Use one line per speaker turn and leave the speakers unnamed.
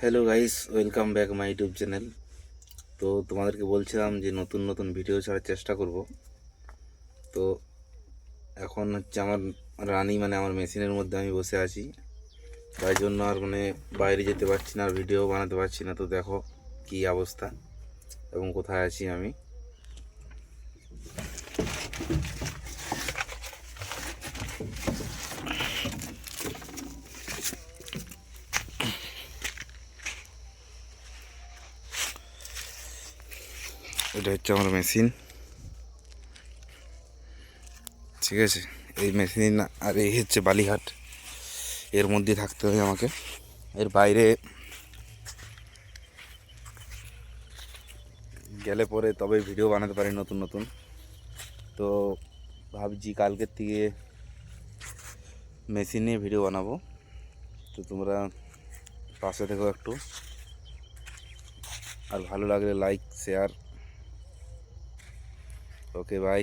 Hello guys, welcome back my YouTube channel. তো তোমাদেরকে বলছিলাম যে নতুন নতুন ভিডিও ছাড়ার চেষ্টা করব। তো এখন হচ্ছে আমার রানি আমার মেশিনের মধ্যে আমি বসে আছি, তাই জন্য আর বাইরে যেতে পারছি না, আর ভিডিও বানাতে পারছি না। তো দেখো কি অবস্থা এবং কোথায় আছি আমি। এটা হচ্ছে আমার মেশিন, ঠিক আছে। এই মেশিন আর এই হচ্ছে বালিঘাট, এর মধ্যে থাকতে হয় আমাকে। এর বাইরে গেলে পরে তবে ভিডিও বানাতে পারি নতুন নতুন। তো ভাবছি কালকের থেকে মেশিন নিয়ে ভিডিও বানাবো। তো তোমরা পাশে থেকো একটু, আর ভালো লাগলে লাইক শেয়ার। Okay bye.